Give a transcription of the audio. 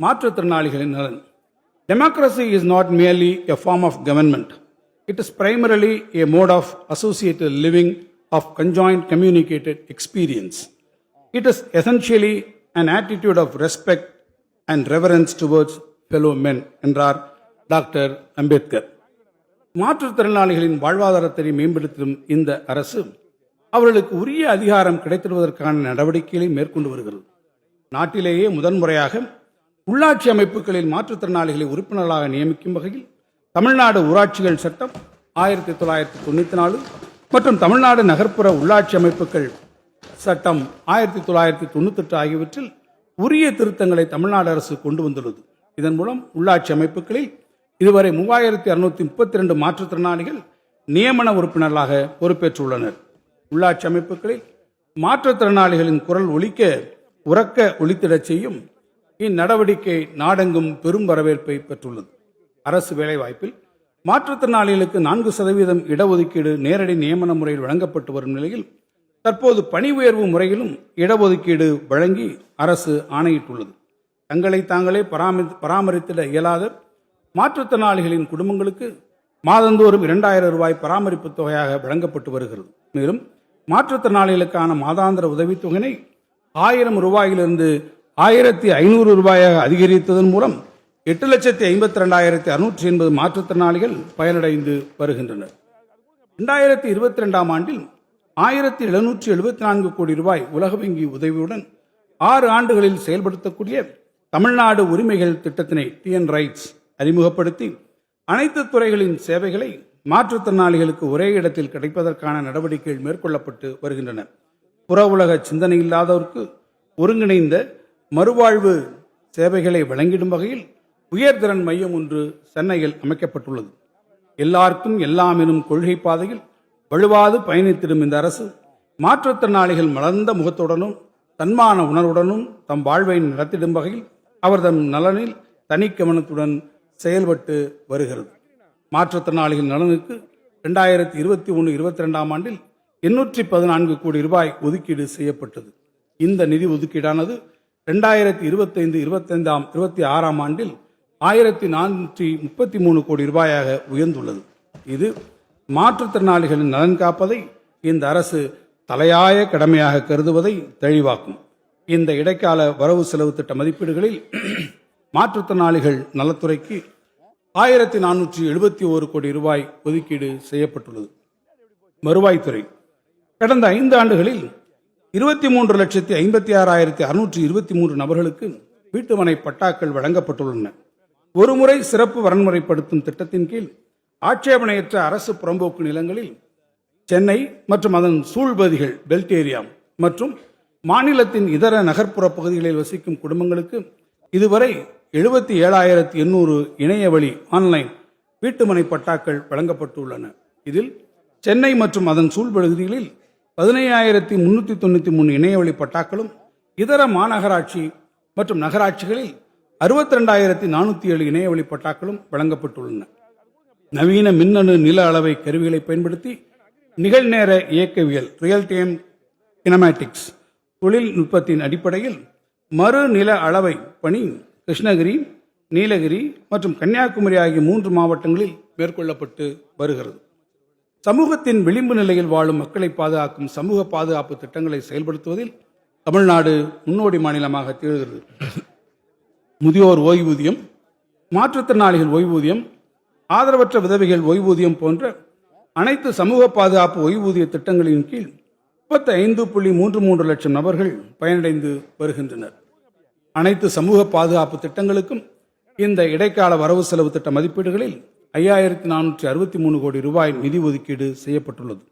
மாற்றுத்திறனாளிகளின் நலன். Democracy is not merely a form of government. It is primarily a mode of associated living of conjoined communicated experience. It is essentially an attitude of respect and reverence towards fellow men என்றார் doctor Ambedkar. மாற்றுத்திறனாளிகளின் வாழ்வாதாரத்தை மேம்படுத்தும் இந்த அரசு அவர்களுக்கு உரிய அதிகாரம் கிடைத்திடுவதற்கான நடவடிக்கைகளை மேற்கொண்டு வருகிறது. நாட்டிலேயே முதன்முறையாக உள்ளாட்சி அமைப்புகளில் மாற்றுத்திறனாளிகளை உறுப்பினர்களாக நியமிக்கும் வகையில் தமிழ்நாடு ஊராட்சிகள் சட்டம் 1994 மற்றும் தமிழ்நாடு நகர்ப்புற உள்ளாட்சி அமைப்புகள் சட்டம் 1998 ஆகியவற்றில் உரிய திருத்தங்களை தமிழ்நாடு அரசு கொண்டு வந்துள்ளது. இதன் மூலம் உள்ளாட்சி அமைப்புகளில் இதுவரை 3632 மாற்றுத்திறனாளிகள் நியமன உறுப்பினர்களாக பொறுப்பேற்றுள்ளனர். உள்ளாட்சி அமைப்புகளில் மாற்றுத்திறனாளிகளின் குரல் உறக்க ஒலித்திடச் செய்யும் இந்நடவடிக்கை நாடெங்கும் பெரும் வரவேற்பை பெற்றுள்ளது. அரசு வேலைவாய்ப்பில் மாற்றுத்திறனாளிகளுக்கு 4% இடஒதுக்கீடு நேரடி நியமன முறையில் வழங்கப்பட்டு வரும் நிலையில் தற்போது பணி உயர்வு முறையிலும் இடஒதுக்கீடு வழங்கி அரசு ஆணையிட்டுள்ளது. தங்களை தாங்களே பராமரித்திட இயலாத மாற்றுத்திறனாளிகளின் குடும்பங்களுக்கு மாதந்தோறும் 2000 ரூபாய் பராமரிப்பு தொகையாக வழங்கப்பட்டு வருகிறது. மேலும் மாற்றுத்திறனாளிகளுக்கான மாதாந்திர உதவித்தொகையினை 1000 ரூபாயிலிருந்து 1500 ரூபாயாக அதிகரித்ததன் மூலம் 8,52,680 மாற்றுத்திறனாளிகள் பயனடைந்து வருகின்றனர். 2022 ஆண்டில் 1774 கோடி ரூபாய் உலக வங்கி உதவியுடன் 6 ஆண்டுகளில் செயல்படுத்தக்கூடிய தமிழ்நாடு உரிமைகள் திட்டத்தினை டிஎன் ரைட்ஸ் அறிமுகப்படுத்தி அனைத்து துறைகளின் சேவைகளை மாற்றுத்திறனாளிகளுக்கு ஒரே இடத்தில் கிடைப்பதற்கான நடவடிக்கைகள் மேற்கொள்ளப்பட்டு வருகின்றன. புற உலக சிந்தனை இல்லாதவருக்கு ஒருங்கிணைந்த மறுவாழ்வு சேவைகளை வழங்கிடும் வகையில் உயர்திறன் மையம் ஒன்று சென்னையில் அமைக்கப்பட்டுள்ளது. எல்லாருக்கும் எல்லாம் எனும் கொள்கை பாதையில் வலுவாது பயணித்திடும் இந்த அரசு மாற்றுத்திறனாளிகள் மலர்ந்த முகத்துடனும் தன்மான உணர்வுடனும் தம் வாழ்வை நடத்திடும் வகையில் அவர்தம் நலனில் தனி கவனத்துடன் செயல்பட்டு வருகிறது. மாற்றுத்திறனாளிகள் நலனுக்கு 2021-22 ஆண்டில் 814 கோடி ரூபாய் ஒதுக்கீடு செய்யப்பட்டது. இந்த நிதி ஒதுக்கீடானது 2025-26 ஆண்டில் 1433 கோடி ரூபாயாக உயர்ந்துள்ளது. இது மாற்றுத்திறனாளிகளின் நலன் காப்பதை இந்த அரசு தலையாய கடமையாக கருதுவதை தெளிவாக்கும். இந்த இடைக்கால வரவு செலவு திட்ட மதிப்பீடுகளில் மாற்றுத்திறனாளிகள் நலத்துறைக்கு 1471 கோடி ரூபாய் ஒதுக்கீடு செய்யப்பட்டுள்ளது. வருவாய்த்துறை கடந்த 5 ஆண்டுகளில் 23,56,623 நபர்களுக்கு வீட்டுமனை பட்டாக்கள் வழங்கப்பட்டுள்ளன. ஒருமுறை சிறப்பு வரன்முறைப்படுத்தும் திட்டத்தின் கீழ் ஆட்சேபனையற்ற அரசு புறம்போக்கு நிலங்களில் சென்னை மற்றும் அதன் சூழ்பகுதிகள் பெல்ட் ஏரியா மற்றும் மாநிலத்தின் இதர நகர்ப்புற பகுதிகளில் வசிக்கும் குடும்பங்களுக்கு இதுவரை 77,800 இணையவழி ஆன்லைன் வீட்டுமனை பட்டாக்கள் வழங்கப்பட்டுள்ளன. இதில் சென்னை மற்றும் அதன் சூழ்பகுதிகளில் 15,393 இணையவழி பட்டாக்களும் இதர மாநகராட்சி மற்றும் நகராட்சிகளில் 62,407 இணையவழி பட்டாக்களும் வழங்கப்பட்டுள்ளன. நவீன மின்னணு நில அளவை கருவிகளை பயன்படுத்தி நிகழ்நேர இயக்கவியல் ரியல் டைம் கினமேட்டிக்ஸ் தொழில்நுட்பத்தின் அடிப்படையில் மறு நில அளவை பணி கிருஷ்ணகிரி, நீலகிரி மற்றும் கன்னியாகுமரி ஆகிய 3 மாவட்டங்களில் மேற்கொள்ளப்பட்டு வருகிறது. சமூகத்தின் விளிம்பு நிலையில் வாழும் மக்களை பாதுகாக்கும் சமூக பாதுகாப்பு திட்டங்களை செயல்படுத்துவதில் தமிழ்நாடு முன்னோடி மாநிலமாக திகழ்கிறது. முதியோர் ஓய்வூதியம், மாற்றுத்திறனாளிகள் ஓய்வூதியம், ஆதரவற்ற விதவைகள் ஓய்வூதியம் போன்ற அனைத்து சமூக பாதுகாப்பு ஓய்வூதிய திட்டங்களின் கீழ் 35.33 லட்சம் நபர்கள் பயனடைந்து வருகின்றனர். அனைத்து சமூக பாதுகாப்பு திட்டங்களுக்கும் இந்த இடைக்கால வரவு செலவு திட்ட மதிப்பீடுகளில் 5,463 கோடி ரூபாய் நிதி ஒதுக்கீடு செய்யப்பட்டுள்ளது.